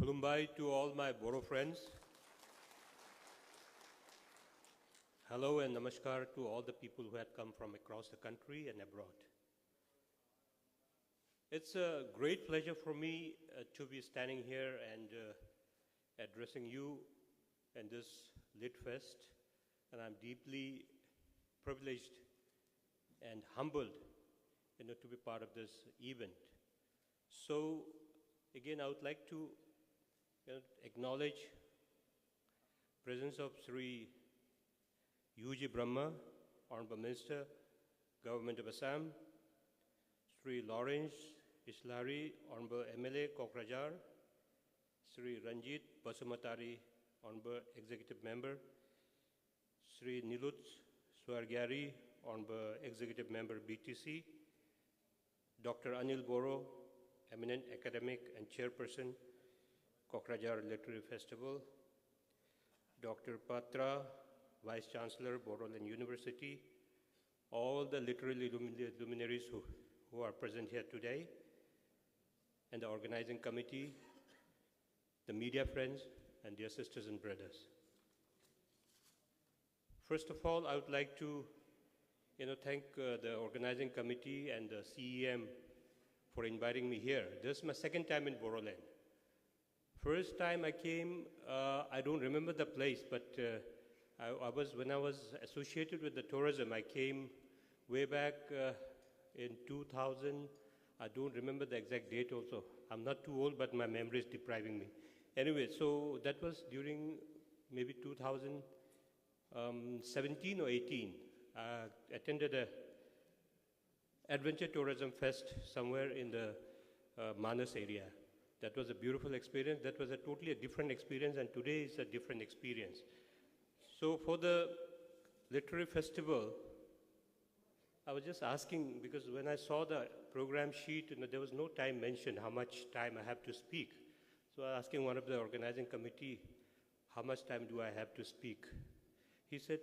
Kulumbai to all my Boro friends. Hello and namaskar to all the people who had come from across the country and abroad. It's a great pleasure for me to be standing here and addressing you in this Lit Fest, and I'm deeply privileged and humbled, to be part of this event. So, again, I would like to acknowledge presence of Sri U.G. Brahma, Honorable Minister, Government of Assam, Sri Lawrence Islari, Honorable MLA, Kokrajhar, Sri Ranjit Basumatari, Honorable Executive Member, Sri Nilut Swargyari, Honorable Executive Member, BTC, Dr. Anil Boro, eminent academic and chairperson, Kokrajhar Literary Festival, Dr. Patra, Vice Chancellor, Boroland University, all the literary luminaries who are present here today, and the organizing committee, the media friends, and dear sisters and brothers. First of all, I would like to thank the organizing committee and the CEM for inviting me here. This is my second time in Boroland. First time I came, I don't remember the place, but when I was associated with the tourism, I came way back in 2000. I don't remember the exact date also. I'm not too old, but my memory is depriving me. Anyway, so that was during maybe 2017 or 18. I attended a adventure tourism fest somewhere in the Manas area. That was a beautiful experience. That was a totally different experience, and today is a different experience. So for the literary festival, I was just asking, because when I saw the program sheet, there was no time mentioned how much time I have to speak. So I was asking one of the organizing committee, how much time do I have to speak? He said,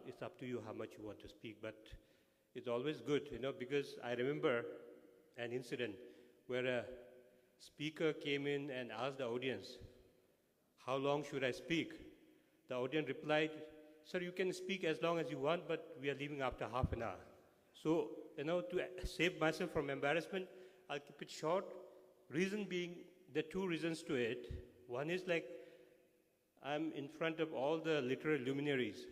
it's up to you how much you want to speak, but it's always good, because I remember an incident where a speaker came in and asked the audience, how long should I speak? The audience replied, sir, you can speak as long as you want, but we are leaving after half an hour. So, to save myself from embarrassment, I'll keep it short. Reason being, there are two reasons to it. One is like, I'm in front of all the literary luminaries.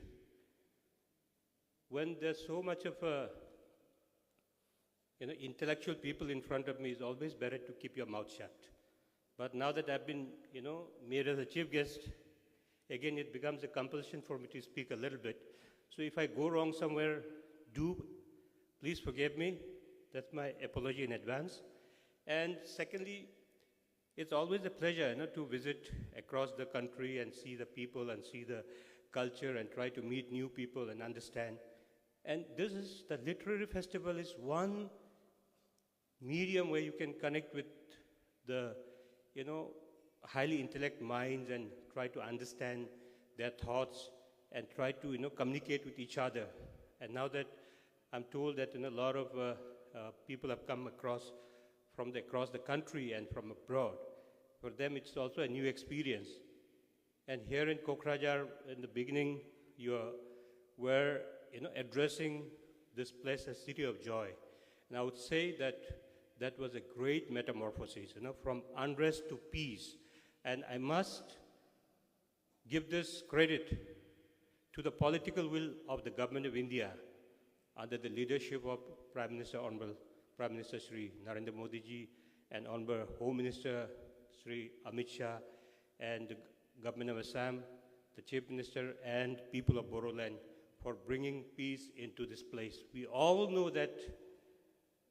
When there's so much of intellectual people in front of me, it's always better to keep your mouth shut. But now that I've been, made as a chief guest, again, it becomes a compulsion for me to speak a little bit. So if I go wrong somewhere, please forgive me. That's my apology in advance. And secondly, it's always a pleasure to visit across the country and see the people and see the culture and try to meet new people and understand. And the literary festival is one medium where you can connect with the, highly intellect minds and try to understand their thoughts and try to, communicate with each other. And now that I'm told that a lot of people have come across the country and from abroad, for them it's also a new experience. And here in Kokrajhar, in the beginning, you were addressing this place as City of Joy. And I would say that was a great metamorphosis, from unrest to peace. And I must give this credit to the political will of the government of India under the leadership of Honorable Prime Minister Sri Narendra Modi ji and Honorable Home Minister Sri Amit Shah and the government of Assam, the Chief Minister and people of Boroland for bringing peace into this place. We all know that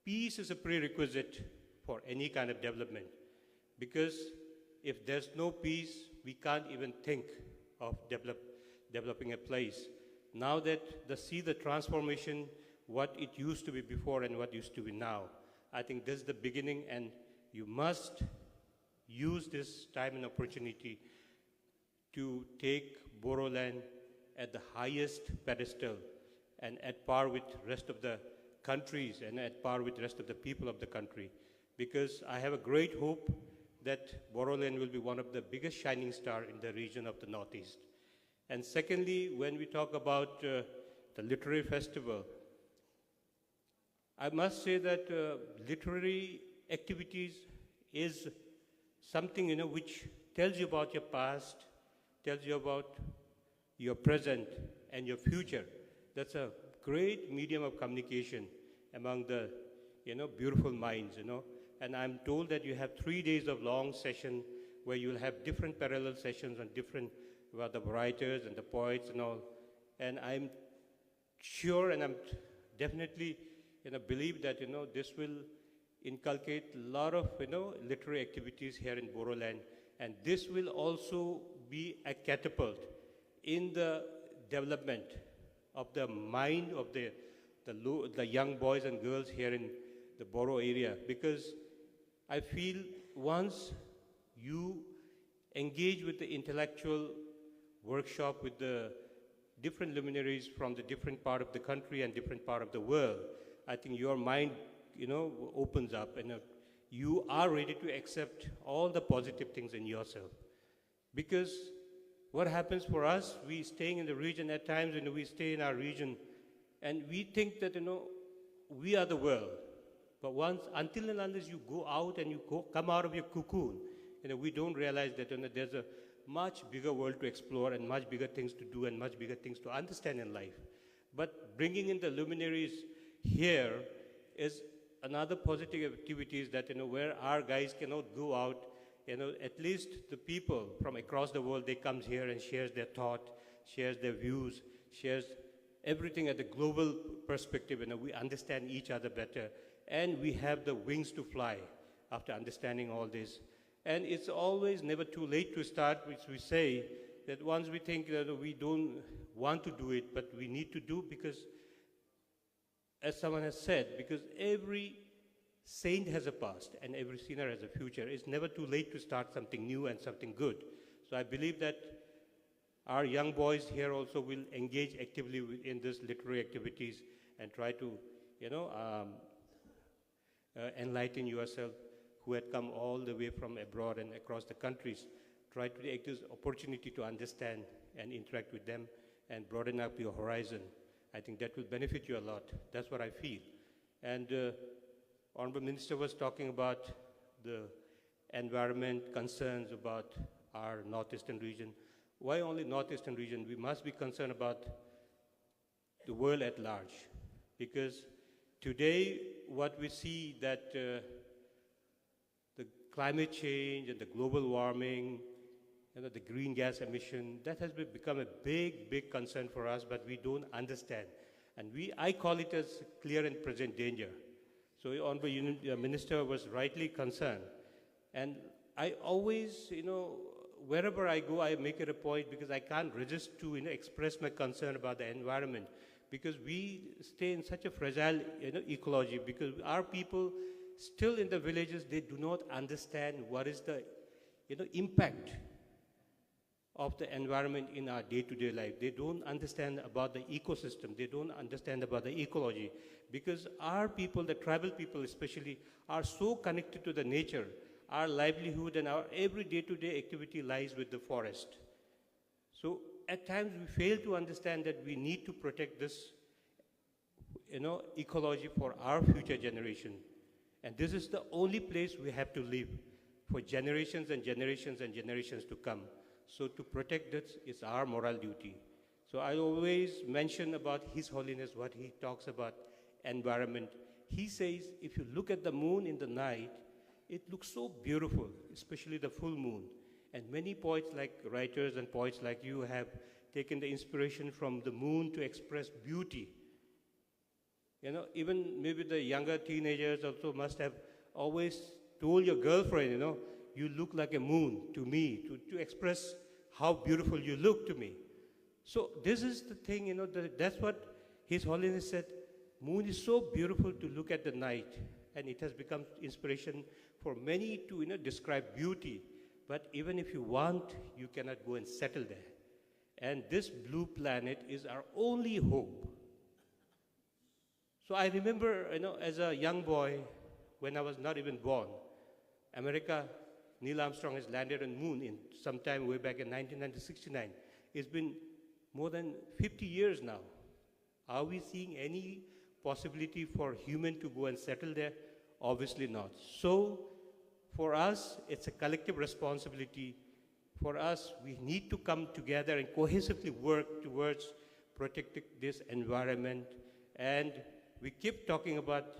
peace is a prerequisite for any kind of development, because if there's no peace, we can't even think of developing a place. Now that see the transformation, what it used to be before and what used to be now, I think this is the beginning, and you must use this time and opportunity to take Boroland at the highest pedestal and at par with rest of the countries and at par with the rest of the people of the country. Because I have a great hope that Boroland will be one of the biggest shining star in the region of the Northeast. And secondly, when we talk about the literary festival, I must say that literary activities is something, which tells you about your past, tells you about your present and your future. That's a great medium of communication among the, beautiful minds, And I'm told that you have 3 days of long session where you'll have different parallel sessions on different, about the writers and the poets and all. And I'm sure and I'm definitely, believe that, this will inculcate a lot of, literary activities here in Boroland. And this will also be a catapult in the development of the mind of the young boys and girls here in the Boro area. Because I feel once you engage with the intellectual workshop with the different luminaries from the different part of the country and different part of the world, I think your mind, opens up and you are ready to accept all the positive things in yourself. Because what happens for us, we staying in the region at times, we stay in our region and we think that, we are the world. But until and unless you go out and come out of your cocoon, we don't realize that there's a much bigger world to explore and much bigger things to do and much bigger things to understand in life. But bringing in the luminaries here is another positive activities that, where our guys cannot go out, at least the people from across the world, they come here and shares their thought, shares their views, shares everything at the global perspective, we understand each other better, and we have the wings to fly after understanding all this. And it's always never too late to start, which we say that once we think that we don't want to do it, but we need to do because, as someone has said, because every saint has a past and every sinner has a future. It's never too late to start something new and something good. So I believe that our young boys here also will engage actively in these literary activities and try to, enlighten yourself who had come all the way from abroad and across the countries. Try to take this opportunity to understand and interact with them and broaden up your horizon. I think that will benefit you a lot. That's what I feel. And Honorable Minister was talking about the environment concerns about our northeastern region. Why only northeastern region? We must be concerned about the world at large. Because today what we see that the climate change and the global warming, the green gas emission, that has become a big, big concern for us, but we don't understand. And I call it as clear and present danger. So Honorable Minister was rightly concerned. And I always, wherever I go, I make it a point because I can't resist to express my concern about the environment. Because we stay in such a fragile ecology, because our people still in the villages, they do not understand what is the impact of the environment in our day-to-day life. They don't understand about the ecosystem. They don't understand about the ecology. Because our people, the tribal people especially, are so connected to the nature. Our livelihood and our every day-to-day activity lies with the forest. So at times we fail to understand that we need to protect this ecology for our future generation. And this is the only place we have to live for generations and generations and generations to come. So to protect this is our moral duty. So I always mention about His Holiness, what he talks about environment. He says, if you look at the moon in the night, it looks so beautiful, especially the full moon. And many poets, writers and poets like you, have taken the inspiration from the moon to express beauty. Even maybe the younger teenagers also must have always told your girlfriend, you look like a moon to me, to express how beautiful you look to me. So this is the thing, that's what His Holiness said. Moon is so beautiful to look at the night, and it has become inspiration for many to describe beauty. But even if you want, you cannot go and settle there. And this blue planet is our only hope. So I remember, as a young boy, when I was not even born, America Neil Armstrong has landed on the moon in sometime way back in 1969. It's been more than 50 years now. Are we seeing any possibility for human to go and settle there? Obviously not. So for us, it's a collective responsibility. For us, we need to come together and cohesively work towards protecting this environment. And we keep talking about,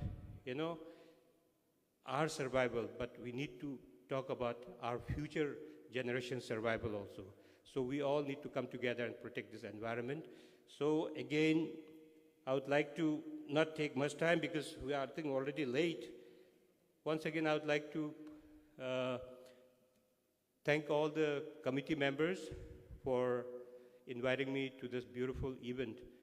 our survival, but we need to talk about our future generation survival also. So we all need to come together and protect this environment. So again, I would like to not take much time because we are, I think, already late. Once again, I would like to thank all the committee members for inviting me to this beautiful event.